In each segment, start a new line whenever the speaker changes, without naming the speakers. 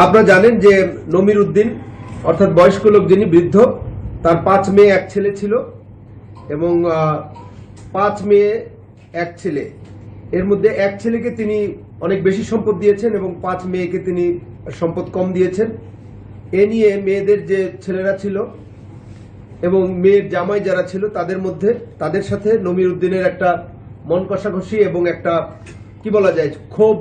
আপনারা জানেন যে নমির উদ্দিন অর্থাৎ বয়স্ক লোক যিনি বৃদ্ধ, তার 5 মেয়ে 1 ছেলে ছিল এবং 5 মেয়ে 1 ছেলে, এর মধ্যে 1 ছেলেকে তিনি অনেক বেশি সম্পদ দিয়েছেন এবং 5 মেয়েকে তিনি সম্পদ কম দিয়েছেন। এ নিয়ে মেয়েদের যে ছেলেরা ছিল এবং মেয়ের জামাই যারা ছিল তাদের সাথে নমির উদ্দিনের একটা মন কষাকষি এবং একটা কি বলা যায় ক্ষোভ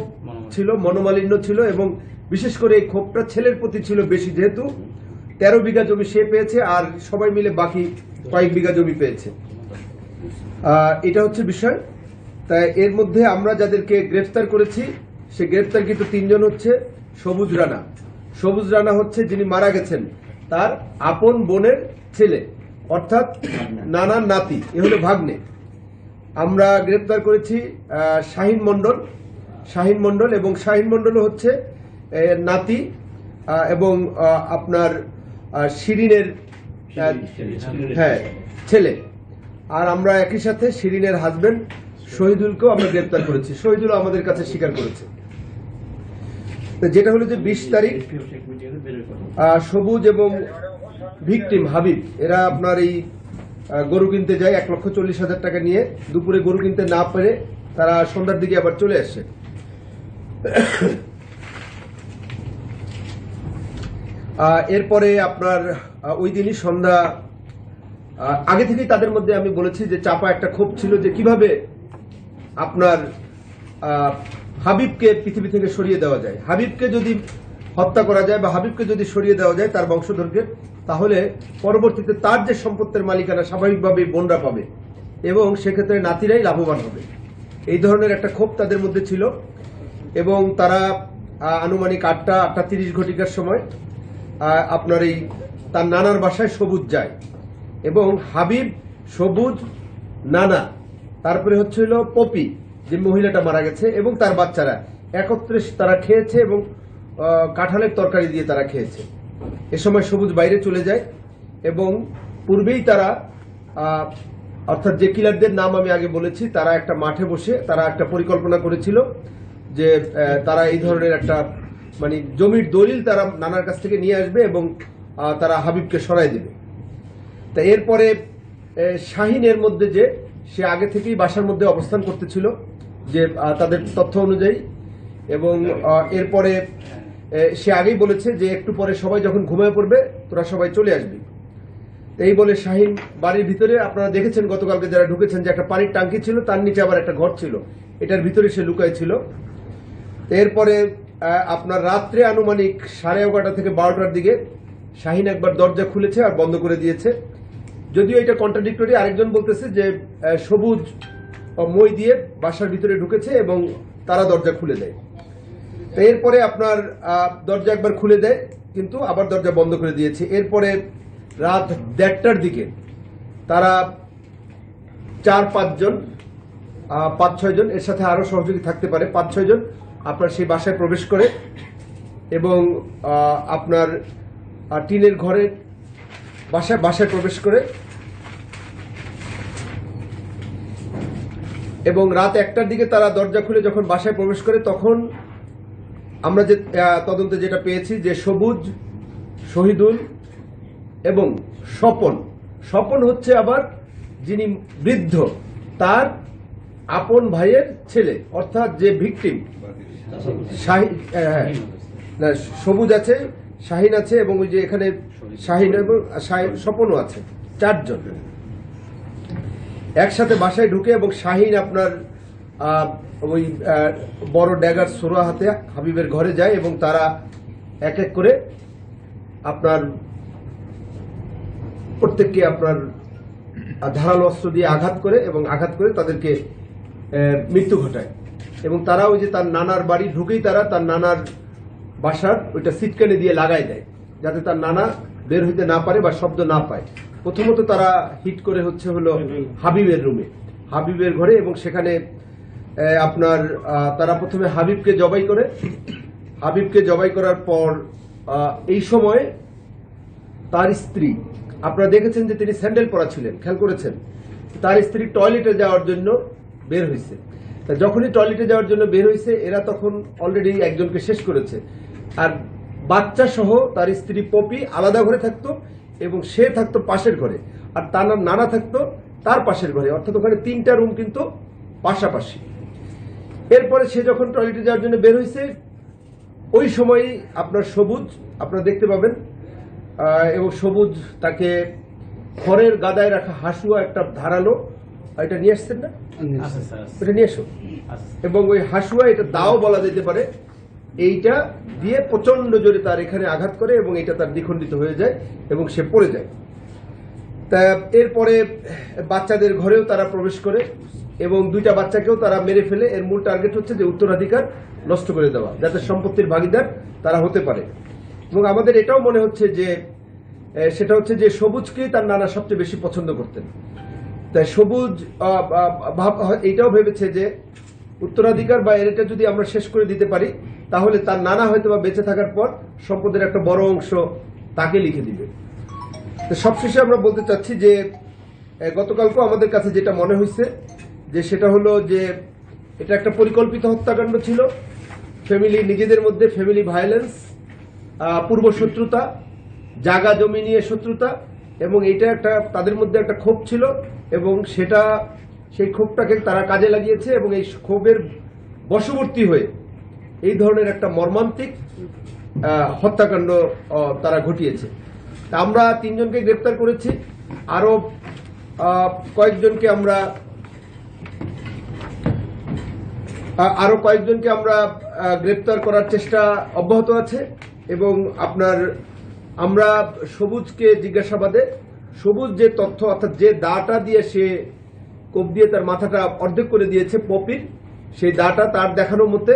ছিল, মনোমালিন্য ছিল এবং বিশেষ করে এই ক্ষোভটা ছেলের প্রতি ছিল বেশি, যেহেতু 13 বিঘা জমি সে পেয়েছে আর সবাই মিলে বাকি কয়েক বিঘা জমি পেয়েছে। এটা হচ্ছে বিষয়। তাই এর মধ্যে আমরা যাদেরকে গ্রেফতার করেছি সে গ্রেফতারকৃত 3 জন হচ্ছে সবুজ রানা। সবুজ রানা হচ্ছে যিনি মারা গেছেন তার আপন বোনের ছেলে, অর্থাৎ নানার নাতি, এ হলো ভাগ্নে। আমরা গ্রেফতার করেছি শাহিন মণ্ডল এবং শাহিন মণ্ডল হচ্ছে নাতি এবং আপনার শিরিনের ছেলে। আর আমরা একই সাথে শিরিনের হাজবেন্ড শহীদুলকেও আমরা গ্রেফতার করেছি। শহীদুল আমাদের কাছে স্বীকার করেছে। যেটা হলো যে 20 তারিখ সবুজ এবং ভিকটিম হাবিব এরা আপনার এই গরু কিনতে যায় 1,40,000 টাকা নিয়ে। দুপুরে গরু কিনতে না পেরে তারা সন্ধ্যার দিকে আবার চলে আসে। এরপরে আপনার ওই দিনই সন্ধ্যা আগে থেকেই তাদের মধ্যে আমি বলেছি যে চাপা একটা ক্ষোভ ছিল যে কিভাবে আপনার হাবিবকে পৃথিবী থেকে সরিয়ে দেওয়া যায়। হাবিবকে যদি হত্যা করা যায় বা হাবিবকে যদি সরিয়ে দেওয়া যায় তার বংশধরকে, তাহলে পরবর্তীতে তার যে সম্পত্তির মালিকানা স্বাভাবিকভাবেই বোনরা পাবে এবং সেক্ষেত্রে নাতিরাই লাভবান হবে। এই ধরনের একটা ক্ষোভ তাদের মধ্যে ছিল এবং তারা আনুমানিক 8:30 ঘটিকার সময় আপনার এই তার নানার বাসায় সবুজ যায় এবং হাবিব, সবুজ, নানা, তারপরে হচ্ছে হলো পপি যে মহিলাটা মারা গেছে এবং তার বাচ্চারা একত্রে তারা খেয়েছে এবং কাঁঠালের তরকারি দিয়ে তারা খেয়েছে। এ সময় সবুজ বাইরে চলে যায় এবং পূর্বেই তারা অর্থাৎ যে কিলারদের নাম আমি আগে বলেছি তারা একটা মাঠে বসে তারা একটা পরিকল্পনা করেছিল যে তারা এই ধরনের একটা মানে জমির দলিল তারা নানার কাছ থেকে নিয়ে আসবে এবং তারা হাবিবকে সরাই দেবে। তা এরপরে শাহিনের মধ্যে যে সে আগে থেকেই বাসার মধ্যে অবস্থান করতেছিল যে তাদের তথ্য অনুযায়ী এবং এরপরে সে আগেই বলেছে যে একটু পরে সবাই যখন ঘুমিয়ে পড়বে তোরা সবাই চলে আসবি। এই বলে শাহিন বাড়ির ভিতরে, আপনারা দেখেছেন গতকালকে যারা ঢুকেছেন, যে একটা পানির টাঙ্কি ছিল, তার নিচে আবার একটা ঘর ছিল, এটার ভিতরে সে লুকায় ছিল। এরপরে আপনার রাত্রে আনুমানিক 11:30 থেকে 12টার দিকে শাহিন একবার দরজা খুলেছে আর বন্ধ করে দিয়েছে। যদিও এটা কন্ট্রাডিক্টরি, আরেকজন বলতেছে যে সবুজ মই দিয়ে বাসার ভিতরে ঢুকেছে এবং তারা দরজা খুলে দেয়। তো এরপরে আপনার দরজা একবার খুলে দেয় কিন্তু আবার দরজা বন্ধ করে দিয়েছে। এরপরে রাত 1:30টার দিকে তারা 4-5 জন 5-6 জন, এর সাথে আরো সহযোগী থাকতে পারে, 5-6 জন আপনার সেই বাসায় প্রবেশ করে এবং আপনার টিনের ঘরে বাসায় প্রবেশ করে এবং রাত 1টার দিকে তারা দরজা খুলে যখন বাসায় প্রবেশ করে তখন আমরা যে তদন্তে যেটা পেয়েছি যে সবুজ, শহীদুল এবং স্বপন হচ্ছে আবার যিনি বৃদ্ধ তার আপন ভাইয়ের ছেলে, অর্থাৎ যে ভিকটিম সবুজ আছে, শাহিন আছে এবং ওই যে এখানে শাহিন এবং স্বপনও আছে, 4 জন একসাথে বাসায় ঢুকে এবং শাহিন আপনার ওই বড় ড্যাগার সোরা হাতে হাবিবের ঘরে যায় এবং তারা এক এক করে আপনার প্রত্যেককে আপনার ধারালো অস্ত্র দিয়ে আঘাত করে তাদেরকে মৃত্যু ঘটায় এবং তারা ওই যে তার নানার বাড়ি ঢুকেই তারা তার নানার বাসার ওইটা সিটকানি দিয়ে লাগাই দেয় যাতে তার নানা বের হইতে না পারে বা শব্দ না পায়। প্রথমত তারা হিট করে হলো হাবিবের রুমে, হাবিবের ঘরে, এবং সেখানে আপনার তারা প্রথমে হাবিবকে জবাই করার পর এই সময় তার স্ত্রী, আপনারা দেখেছেন যে তিনি স্যান্ডেল পরা ছিলেন, খেয়াল করেছেন, তার স্ত্রী টয়লেটে যাওয়ার জন্য বের হয়েছে। যখনই টয়লেটে যাওয়ার জন্য বের হয়েছে এরা তখন অলরেডি একজনকে শেষ করেছে আর বাচ্চা সহ তার স্ত্রী পপি আলাদা ঘরে থাকতো এবং সে থাকতো পাশের ঘরে, আর তার নানা থাকতো তার পাশের ঘরে, অর্থাৎ ওখানে 3টা রুম কিন্তু পাশাপাশি। এরপরে সে যখন টয়লেটে যাওয়ার জন্য বের হয়েছে ওই সময়ই আপনার সবুজ আপনারা দেখতে পাবেন, এবং সবুজ তাকে খড়ের গাদায় রাখা হাসুয়া একটা ধারালো, এটা নিয়ে আসছেন না, এটা নিয়ে এসো, এবং ওই হাসুয়া এটা দাও বলা যেতে পারে, এইটা দিয়ে প্রচন্ড জোরে তার এখানে আঘাত করে এবং এটা তার দ্বিখণ্ডিত হয়ে যায় এবং সে পড়ে যায়। তা এরপরে বাচ্চাদের ঘরেও তারা প্রবেশ করে এবং 2টা বাচ্চাকেও তারা মেরে ফেলে। এর মূল টার্গেট হচ্ছে যে উত্তরাধিকার নষ্ট করে দেওয়া, যাতে সম্পত্তির ভাগিদার তারা হতে পারে। এবং আমাদের এটাও মনে হচ্ছে যে সেটা হচ্ছে যে সবুজকে তার নানা সবচেয়ে বেশি পছন্দ করতেন। তাই সবুজ এইটাও ভেবেছে যে উত্তরাধিকার বা এটা যদি আমরা শেষ করে দিতে পারি তাহলে তার নানা হয়তো বা বেঁচে থাকার পর সম্পদের একটা বড় অংশ তাকে লিখে দিবে। তো সবশেষে আমরা বলতে চাচ্ছি যে গতকালকেও আমাদের কাছে যেটা মনে হয়েছে যে সেটা হলো যে এটা একটা পরিকল্পিত হত্যাকাণ্ড ছিল, ফ্যামিলি নিজেদের মধ্যে ফ্যামিলি ভায়োলেন্স, পূর্ব শত্রুতা, জায়গা জমি নিয়ে শত্রুতা, এবং এটা একটা তাদের মধ্যে একটা ক্ষোভ ছিল এবং সেই ক্ষোভটাকে তারা কাজে লাগিয়েছে এবং এই ক্ষোভের বশবর্তী হয়ে এই ধরনের একটা মর্মান্তিক হত্যাকাণ্ড তারা ঘটিয়েছে। আমরা 3 জনকে গ্রেপ্তার করেছি, আরো কয়েকজনকে আমরা গ্রেপ্তার করার চেষ্টা অব্যাহত আছে। এবং আমরা সবুজকে জিজ্ঞাসাবাদে সবুজ যে তথ্য অর্থাৎ যে দাটা দিয়ে সে কোপ দিয়ে তার মাথাটা অর্ধেক করে দিয়েছে পপির, সেই দাটা তার দেখানো মতে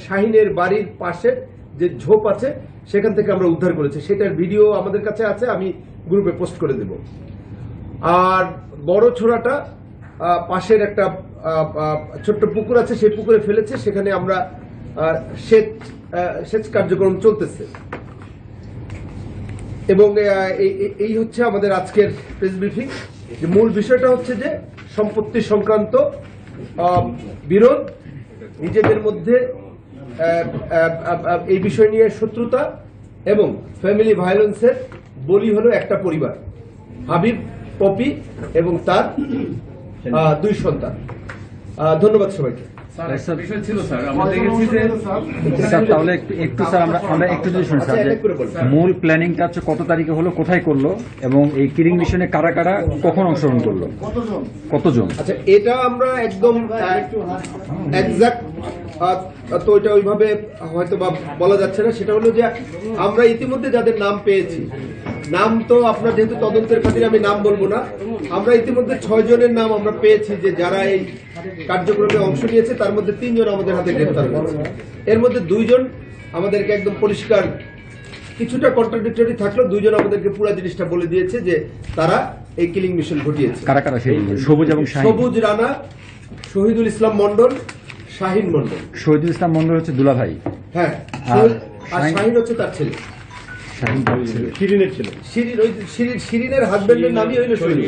শাহিনের বাড়ির পাশে যে ঝোপ আছে সেখান থেকে আমরা উদ্ধার করেছি। সেটার ভিডিও আমাদের কাছে আছে, আমি গ্রুপে পোস্ট করে দেব। আর বড় ছোড়াটা পাশের একটা ছোট্ট পুকুর আছে, সেই পুকুরে ফেলেছে, সেখানে আমরা সেচ কার্যক্রম চলতেছে। এবং এই হচ্ছে আমাদের আজকের প্রেস ব্রিফিং। মূল বিষয়টা হচ্ছে যে সম্পত্তি সংক্রান্ত বিরোধ, নিজেদের মধ্যে এই বিষয় নিয়ে শত্রুতা এবং ফ্যামিলি ভায়োলেন্সের বলি হলো একটা পরিবার, হাবিব, পপি এবং তার 2 সন্তান। ধন্যবাদ সবাইকে।
তাহলে একটু স্যার আমরা একটু যদি শুনি স্যার, মূল প্ল্যানিংটা হচ্ছে কত তারিখে হলো, কোথায় করলো এবং এই কিলিং মিশনে কারা কারা কখন অংশগ্রহণ করলো, কতজন?
আচ্ছা, এটা আমরা একদম এক্সাক্ট তো এটা ওইভাবে হয়তো বা বলা যাচ্ছে না। সেটা হলো যে আমরা ইতিমধ্যে যাদের নাম পেয়েছি, নাম তো আপনার যেহেতু তদন্তের খাতিরে আমি নাম বলবো না, আমরা ইতিমধ্যে 6 জনের নাম আমরা পেয়েছি যে যারা এই কার্যক্রমে অংশ নিয়েছে। তার মধ্যে 3 জন আমাদের হাতে গ্রেফতার হয়েছে। এর মধ্যে 2 জন আমাদেরকে একদম পরিষ্কার, কিছুটা কন্ট্রাডিক্টরি থাকলেও 2 জন আমাদেরকে পুরো জিনিসটা বলে দিয়েছে যে তারা এই কিলিং মিশন ঘটিয়েছে।
কারা কারা? সবুজ এবং
সবুজ রানা, শহীদুল ইসলাম মন্ডল, শাহিন মন্ডল।
শহীদুল ইসলাম মন্ডল হচ্ছে দুলাভাই,
হ্যাঁ, আর শাহিন হচ্ছে তার ছেলে, শিরিনের ছেলে। শিরিনের হাজবেন্ডের নামই হইল শহীদ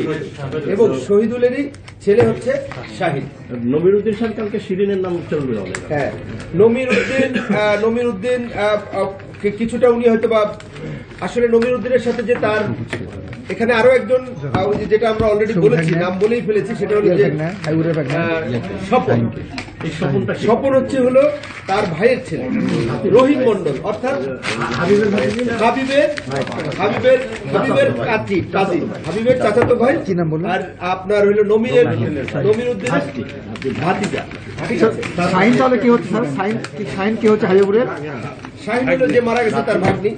এবং শহীদুলেরই ছেলে হচ্ছে শাহিন।
নমিরুদ্দিন সাহেব কালকে শিরিনের নাম উচ্চারণ করে হবে।
হ্যাঁ, নমিরুদ্দিন কিছুটা উনি হয়তো বা আসলে নমিরুদ্দিনের সাথে যে তার এখানে আরো একজন, যেটা আমরা অলরেডি বলেছি, নাম বলেই ফেলেছি, সেটা হলো যে স্বপন। স্বপন হলো তার ভাইয়ের ছেলে রহিম মন্ডল, অর্থাৎ হাবিবের চাচাতো ভাই। আর আপনার হইল নমিরুদ্দিনের ভাতিজা।
শাহিন তাহলে কি হচ্ছে স্যার? শাহিন কি হচ্ছে হাবিবুরের?
শাহিন হলো যে মারা গেছে তার ভাগ্নি,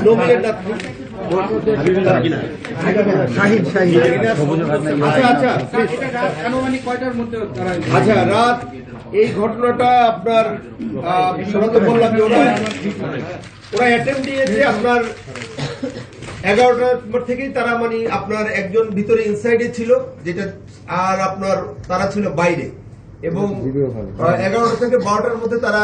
নমিরের নাতনি। আচ্ছা, রাত এই ঘটনাটা আপনার বললাম যে ওরা অ্যাটেম্প দিয়েছে আপনার 11টার থেকেই। তারা মানে আপনার একজন ভিতরে ইনসাইডে ছিল, যেটা আর আপনার তারা ছিল বাইরে, এবং 11টা থেকে 12টার মধ্যে তারা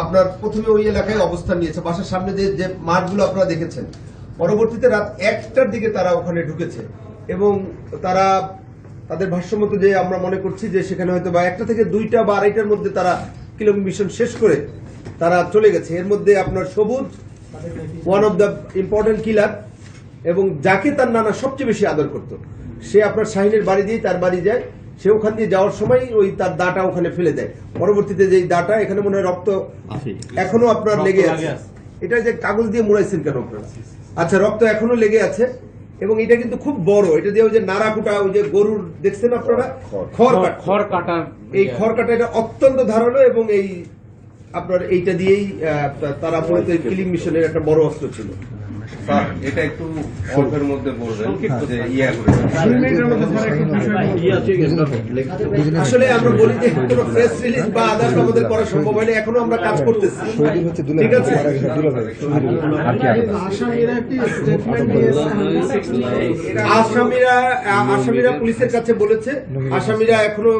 আপনার প্রথমে ওই এলাকায় অবস্থান নিয়েছে, বাসার সামনে যে মাঠগুলো আপনারা দেখেছেন। পরবর্তীতে রাত 1টার দিকে তারা ওখানে ঢুকেছে এবং তারা তাদের ভাষ্যমতো যে আমরা মনে করছি যে সেখানে হয়তো বা 1টা থেকে 2টা বা 2:30টার মধ্যে তারা কিলিং মিশন শেষ করে তারা চলে গেছে। এর মধ্যে আপনার সবুজ ওয়ান অফ দ্য ইম্পর্টেন্ট কিলার, এবং যাকে তার নানা সবচেয়ে বেশি আদর করত, সে আপনার শাহিনের বাড়ি দিয়ে তার বাড়ি যায়। সে ওখান দিয়ে যাওয়ার সময় ওই তার দাটা ওখানে ফেলে দেয়। পরবর্তীতে যে দাটা, এখানে মনে হয় রক্ত এখনো আপনার লেগে আছে। এটা যে কাগজ দিয়ে মুড়াইছেন কেন আপনারা? আচ্ছা, রক্ত এখনো লেগে আছে, এবং এটা কিন্তু খুব বড়। এটা দিয়ে ওই যে নাড়াকুটা, ওই যে গরুর দেখছেন আপনারা খড় কাটা, এই খড় কাটা এটা অত্যন্ত ধারালো, এবং এই আপনার এইটা দিয়েই তারা মূলত কিলিং মিশনের একটা বড় অস্ত্র ছিল।
স্যার, এটা একটু অল্পের মধ্যে বলবেন যে
আসলে আমরা বলি যে কোনো প্রেস রিলিজ বা আদার্স আমাদের করা সম্ভব হয়নি, এখনো আমরা কাজ করতেছি। ঠিক আছে, আসামিরা পুলিশের কাছে বলেছে, আসামিরা এখনো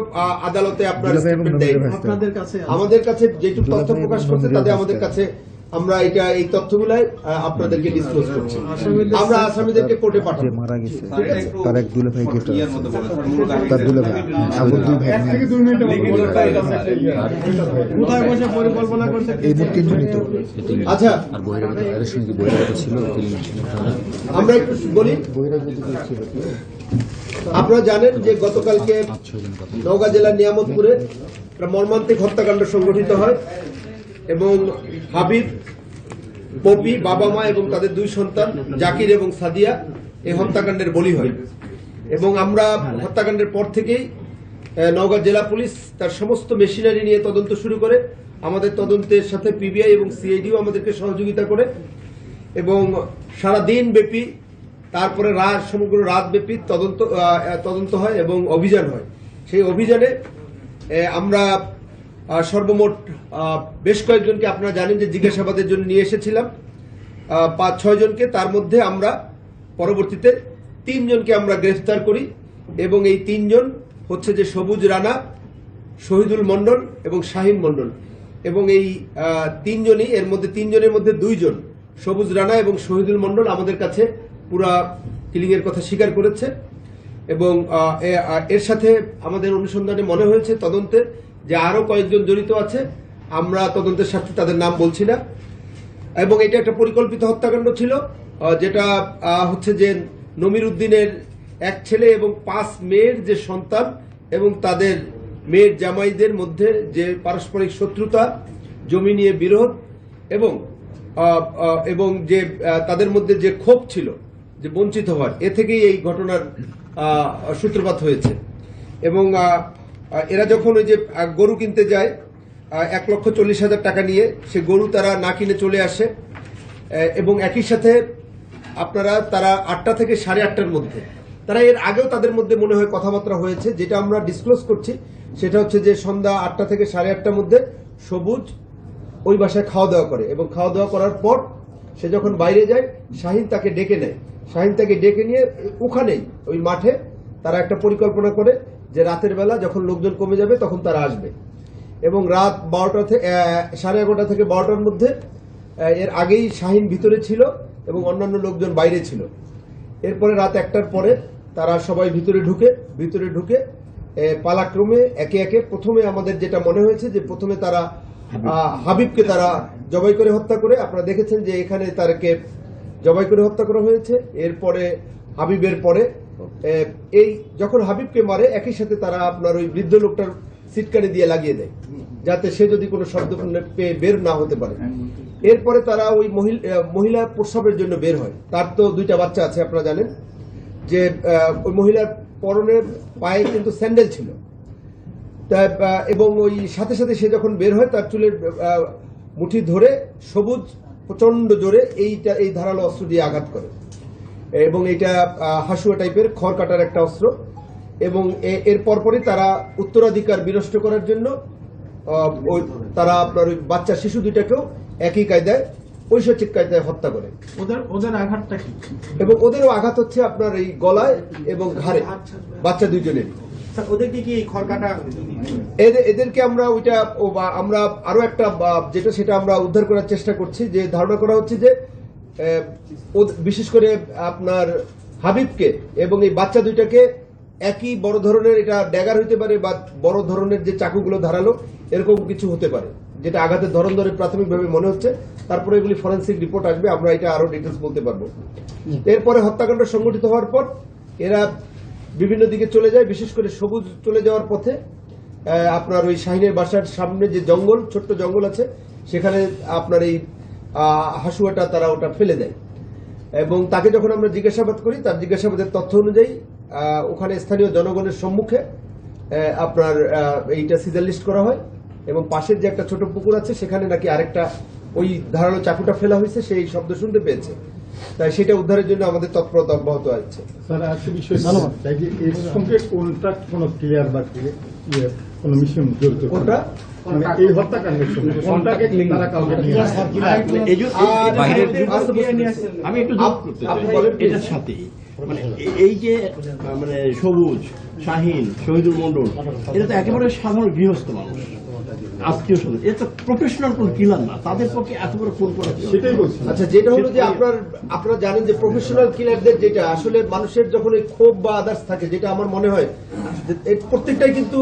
আদালতে আপনার স্টেটমেন্ট দেয়নি। আমাদের কাছে যেটুকু তথ্য প্রকাশ করছে তাদের আমাদের কাছে আমরা এই তথ্যগুলাই আপনাদেরকে ডিসক্লোজ করছি। আমরা আসামিদেরকে কোর্টে পাঠাবো।
মারা গেছে তার এক দুলে ভাই গ্রেফতার তার দুলে ভাই আবুল দুই ভাই
পরিকল্পনা করছে
এই মোট তিনজনই তো।
আচ্ছা,
আর বহিরাগত এর সঙ্গে কি বহিরাগত ছিল?
আমরা একটু বলি। আপনারা জানেন যে গতকালকে নওগাঁ জেলার নিয়ামতপুরে একটা মর্মান্তিক হত্যাকাণ্ড সংঘটিত হয়, এবং হাবিব, পপি, বাবা মা এবং তাদের দুই সন্তান জাকির এবং সাদিয়া এই হত্যাকাণ্ডের বলি হয়। এবং আমরা হত্যাকাণ্ডের পর থেকেই নওগাঁ জেলা পুলিশ তার সমস্ত মেশিনারি নিয়ে তদন্ত শুরু করে। আমাদের তদন্তের সাথে পিবিআই এবং সিআইডিও আমাদেরকে সহযোগিতা করে, এবং সারা দিন ব্যাপী, তারপরে সমগ্র রাত ব্যাপী তদন্ত হয় এবং অভিযান হয়। সেই অভিযানে আমরা সর্বমোট বেশ কয়েকজনকে, আপনারা জানেন যে জিজ্ঞাসাবাদের জন্য নিয়ে এসেছিলাম 5-6 জনকে। তার মধ্যে আমরা পরবর্তীতে 3 জনকে আমরা গ্রেফতার করি, এবং এই 3 জন হচ্ছে যে সবুজ রানা, শহীদুল মন্ডল এবং শাহিন মন্ডল। এবং এই 3 জনই, এর মধ্যে 3 জনের মধ্যে 2 জন সবুজ রানা এবং শহীদুল মন্ডল আমাদের কাছে পুরা কিলিং এর কথা স্বীকার করেছে। এবং এর সাথে আমাদের অনুসন্ধানে মনে হয়েছে তদন্তে যে আরো কয়েকজন জড়িত আছে। আমরা তদন্তের সাথে তাদের নাম বলছি না। এবং এটা একটা পরিকল্পিত হত্যাকাণ্ড ছিল, যেটা হচ্ছে যে নমির উদ্দিনের এক ছেলে এবং 5 মেয়ের যে সন্তান, এবং তাদের মেয়ের জামাইদের মধ্যে যে পারস্পরিক শত্রুতা, জমি নিয়ে বিরোধ, এবং যে তাদের মধ্যে যে ক্ষোভ ছিল যে বঞ্চিত হওয়ার, এ থেকেই এই ঘটনার সূত্রপাত হয়েছে। এবং এরা যখন ওই যে গরু কিনতে যায় 1,40,000 টাকা নিয়ে, সে গরু তারা না কিনে চলে আসে, এবং একই সাথে তারা 8টা থেকে 8:30টার মধ্যে, তারা এর আগেও তাদের মধ্যে মনে হয় কথাবার্তা হয়েছে, যেটা আমরা ডিসক্লোজ করছি। সেটা হচ্ছে যে সন্ধ্যা 8টা থেকে 8:30টার মধ্যে সবুজ ওই বাসায় খাওয়া দাওয়া করে, এবং খাওয়া দাওয়া করার পর সে যখন বাইরে যায়, শাহিন তাকে ডেকে নেয়। শাহিন তাকে ডেকে নিয়ে ওখানেই ওই মাঠে তারা একটা পরিকল্পনা করে যে রাতের বেলা যখন লোকজন কমে যাবে তখন তারা আসবে। এবং রাত 12টা থেকে 11:30 থেকে 12টার মধ্যে, এর আগেই শাহিন ভিতরে ছিল এবং অন্যান্য লোকজন বাইরে ছিল। এরপরে রাত 1টার পরে তারা সবাই ভিতরে ঢুকে পালাক্রমে একে একে, প্রথমে আমাদের যেটা মনে হয়েছে যে প্রথমে তারা হাবিবকে তারা জবাই করে হত্যা করে, আপনারা দেখেছেন যে এখানে তারকে জবাই করে হত্যা করা হয়েছে। এরপরে হাবিবের পরে এই যখন হাবিবকে মারে, একই সাথে তারা আপনার ওই বৃদ্ধ লোকটার সিটকানি দিয়ে লাগিয়ে দেয়, যাতে সে যদি কোনো শব্দ পেয়ে বের না হতে পারে। এরপরে তারা ওই মহিলা প্রস্রাবের জন্য বের হয়। তার তো 2টা বাচ্চা আছে, আপনারা জানেন যে ওই মহিলার পরনের পায়ে কিন্তু স্যান্ডেল ছিল। এবং ওই সাথে সাথে সে যখন বের হয়, তার চুলের মুঠি ধরে সবুজ প্রচন্ড জোরে এই ধারালো অস্ত্র দিয়ে আঘাত করে, এবং এটা হাসুয়া টাইপের খড় কাটার একটা অস্ত্র। এবং এর পরপরই তারা উত্তরাধিকার বিনষ্ট করার জন্য তারা আপনার ওই বাচ্চা শিশু 2টাকেও একই কায়দায়, ঐশ্বরিক কায়দায় হত্যা করে।
ওদের আঘাতটা কি?
এবং ওদেরও আঘাত হচ্ছে আপনার এই গলায় এবং ঘাড়ে, বাচ্চা 2 জনের।
ওদেরকে কি খড়কাটা?
এদেরকে আমরা আমরা আরো একটা যেটা সেটা আমরা উদ্ধার করার চেষ্টা করছি, যে ধারণা করা হচ্ছে যে বিশেষ করে আপনার হাবিবকে এবং এই বাচ্চা 2টাকে একই বড় ধরনের, এটা ড্যাগার হইতে পারে বা বড় ধরনের যে চাকুগুলো ধারালো, এরকম কিছু হতে পারে। যেটা আঘাতের ধরন ধরে প্রাথমিকভাবে মনে হচ্ছে। তারপরে এগুলি ফরেন্সিক রিপোর্ট আসবে, আমরা এটা আরো ডিটেলস বলতে পারবো। এরপরে হত্যাকাণ্ড সংঘটিত হওয়ার পর এরা বিভিন্ন দিকে চলে যায়, বিশেষ করে সবুজ চলে যাওয়ার পথে আপনার ওই শাহিনের বাসার সামনে যে জঙ্গল, ছোট্ট জঙ্গল আছে, সেখানে আপনার এই হাসুয়াটা তারা ওটা ফেলে দেয়। এবং তাকে যখন আমরা জিজ্ঞাসাবাদ করি, তার জিজ্ঞাসাবাদের তথ্য অনুযায়ী ওখানে স্থানীয় জনগণের সম্মুখে আপনার এইটা সিজার লিস্ট করা হয় এবং পাশের যে একটা ছোট পুকুর আছে সেখানে নাকি আরেকটা ওই ধারালো চাকুটা ফেলা হয়েছে, সেই শব্দ শুনতে পেয়েছে। তাই সেটা উদ্ধারের জন্য আমাদের তৎপরতা অব্যাহত আছে।
স্যার একটা বিষয় চাই যে এর সঙ্গে কোনটা কোনো ক্লিয়ার বা কোনো মিশন জড়িত
কোনটা?
মানে এই হত্যাকাণ্ডের সঙ্গে কোনটাকে তারা কাউকে নিয়ে আসে?
আমি একটু যোগ করতে চাই এটার সাথে, মানে এই যে মানে সবুজ, শাহিন, শহীদুল মন্ডল, এটা তো একেবারে সাধারণ গৃহস্থ মানুষ, আত্মীয় স্বজন, এটা তো প্রফেশনাল কোন কিলার না, তাদের পক্ষে এত বড় ফোন করা
সেটাই বলছি।
আচ্ছা, যেটা হলো যে আপনারা জানেন যে প্রফেশনাল কিলারদের যেটা আসলে মানুষের যখন এই ক্ষোভ বা আদার্স থাকে, যেটা আমার মনে হয় যে এর প্রত্যেকটাই কিন্তু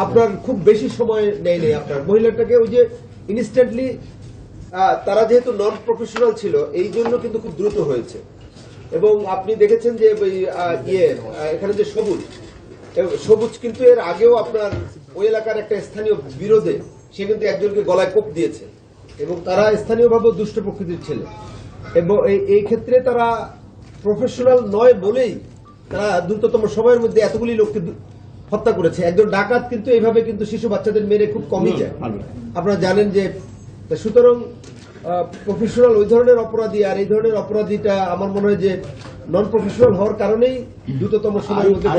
আপনার খুব বেশি সময় নেয় নেই। আপনার মহিলাটাকে ওই যে ইনস্ট্যান্টলি তারা যেহেতু নন প্রফেশনাল ছিল, এই জন্য কিন্তু খুব দ্রুত হয়েছে। এবং আপনি দেখেছেন যে এখানে যে সবুজ কিন্তু এর আগেও আপনার ওই এলাকার একটা স্থানীয় বিরোধে সে কিন্তু একজনকে গলায় কোপ দিয়েছে এবং তারা স্থানীয়ভাবে দুষ্ট প্রকৃতির ছেলে এবং এই ক্ষেত্রে তারা প্রফেশনাল নয় বলেই তারা দ্রুততম সময়ের মধ্যে এতগুলি লোককে হত্যা করেছে। একজন ডাকাত কিন্তু এইভাবে কিন্তু শিশু বাচ্চাদের মেরে খুব কমই যায়, আপনারা জানেন যে। সুতরাং প্রফেশনাল ওই ধরনের অপরাধী আর এই ধরনের অপরাধীটা আমার মনে হয় যে নন প্রফেশনাল হওয়ার কারণেই দ্রুততম সময়ের মধ্যে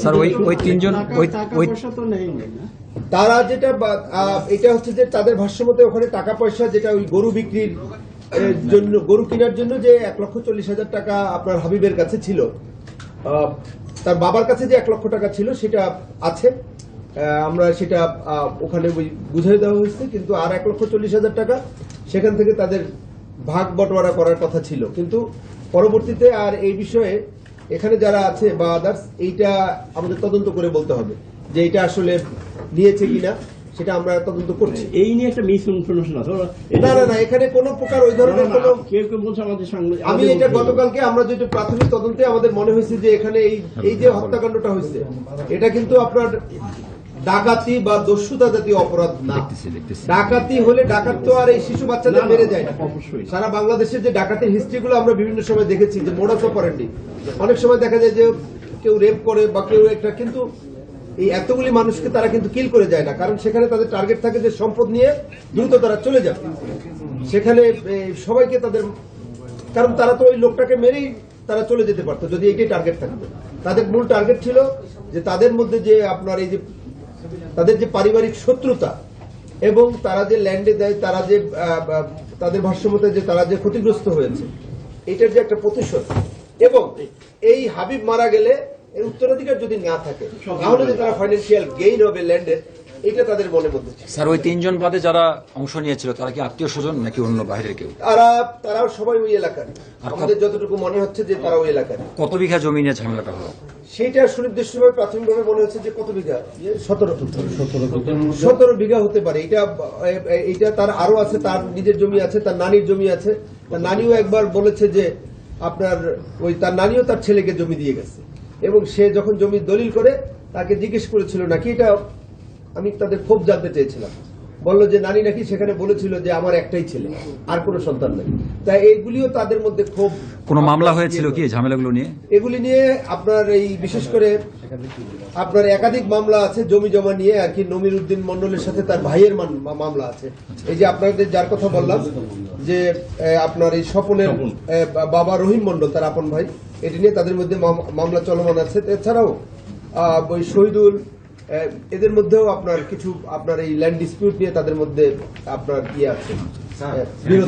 স্যার ওই তিনজন
তারা যেটা এটা হচ্ছে যে তাদের ভাষ্যমতে ওখানে টাকা পয়সা যেটা ওই গরু বিক্রির জন্য, গরু কেনার জন্য যে 1,40,000 টাকা আপনার হাবিবের কাছে ছিল, তার বাবার কাছে যে 1 লক্ষ টাকা ছিল সেটা আছে, আমরা সেটা ওখানে বুঝিয়ে দেওয়া হয়েছে। কিন্তু আর 1,40,000 টাকা সেখান থেকে তাদের ভাগ বটোয়ারা করার কথা ছিল। কিন্তু পরবর্তীতে আর এই বিষয়ে এখানে যারা আছে বা আদার্স, এইটা আমাদের তদন্ত করে বলতে হবে যে এটা আসলে নিয়েছে কিনা, সেটা আমরা তদন্ত করছি।
এই নিয়ে একটা মিস ইনফরমেশন আছে
না, এখানে কোনো প্রকার ওই ধরনের কোনো
কেউ কেউ বলছে আমাদের সঙ্গে।
আমি এটা গতকালকে আমরা যেটা প্রাথমিক তদন্তে আমাদের মনে হয়েছে যে এখানে এই যে হত্যাকাণ্ডটা হয়েছে এটা কিন্তু আপনার ডাকাতি বা দস্যুতা জাতীয় অপরাধ না। ডাকাতি হলে ডাকাত তো আর এই শিশু বাচ্চাদের মেরে যায় না। সারা বাংলাদেশের যে ডাকাতির হিস্ট্রিগুলো আমরা বিভিন্ন সময় দেখেছি যে মোডাস অপারেন্ডি, অনেক সময় দেখা যায় যে কেউ রেপ করে বা কেউ একটা, কিন্তু এই এতগুলি মানুষকে তারা কিন্তু কিল করে যায় না, কারণ সেখানে তাদের টার্গেট থাকে যে সম্পদ নিয়ে দ্রুত তারা চলে যাবে সেখানে সবাইকে তাদের, কারণ তারা তো ওই লোকটাকে মেরেই তারা চলে যেতে পারতো যদি এইটাই টার্গেট থাকতো। তাদের মূল টার্গেট ছিল যে তাদের মধ্যে যে আপনার এই যে তাদের যে পারিবারিক শত্রুতা এবং তারা যে ল্যান্ডে দেয়, তারা যে তাদের ভাষ্যমতে যে তারা যে ক্ষতিগ্রস্ত হয়েছে, এটার যে একটা প্রতিশোধ, এবং এই হাবিব মারা গেলে এর উত্তরাধিকার যদি না থাকে তাহলে যে তারা ফাইন্যান্সিয়াল গেইন হবে ল্যান্ডের, এটা তাদের মনের মধ্যে ছিল।
স্যার ওই তিনজন বাদে যারা অংশ নিয়েছিল তারা কি আত্মীয় স্বজন নাকি অন্য বাইরের কেউ?
তারাও সবাই ওই এলাকার, আমাদের যতটুকু মনে হচ্ছে যে তারা ওই এলাকার।
কত বিঘা জমি নিয়ে ঝামেলাটা হলো
সেইটা সুনির্দিষ্টভাবে প্রাথমিকভাবে মনে হচ্ছে যে কত বিঘা, 17 বিঘা হতে পারে। এটা তার আরো আছে, তার নিজের জমি আছে, তার নানির জমি আছে। তার নানিও একবার বলেছে যে আপনার ওই তার নানিও তার ছেলেকে জমি দিয়ে গেছে এবং সে যখন জমি দলিল করে তাকে জিজ্ঞেস করেছিল নাকি, এটা আমি তাদের খুব জানতে চেয়েছিলাম, বললো যে নানি নাকি সেখানে বলেছিল যে আমার একটাই ছেলে, আর কোনো সন্তান নেই। তাই এইগুলিও তাদের মধ্যে খুব।
কোনো মামলা হয়েছিল কি ঝামেলাগুলো নিয়ে?
এগুলি নিয়ে আপনার এই বিশেষ করে আপনার একাধিক মামলা আছে জমি জমা নিয়ে আর কি। নমির উদ্দিন মন্ডলের সাথে তার ভাইয়ের মামলা আছে। এই যে আপনাদের যার কথা বললাম যে আপনার এই স্বপনের বাবা রহিম মন্ডল, তার আপন ভাই, এটি নিয়ে তাদের মধ্যে মামলা চলমান আছে। এছাড়াও ওই শহীদুল, এদের মধ্যেও আপনার কিছু আপনার এই ল্যান্ড ডিসপিউট নিয়ে তাদের মধ্যে আপনার আছে বিরোধ।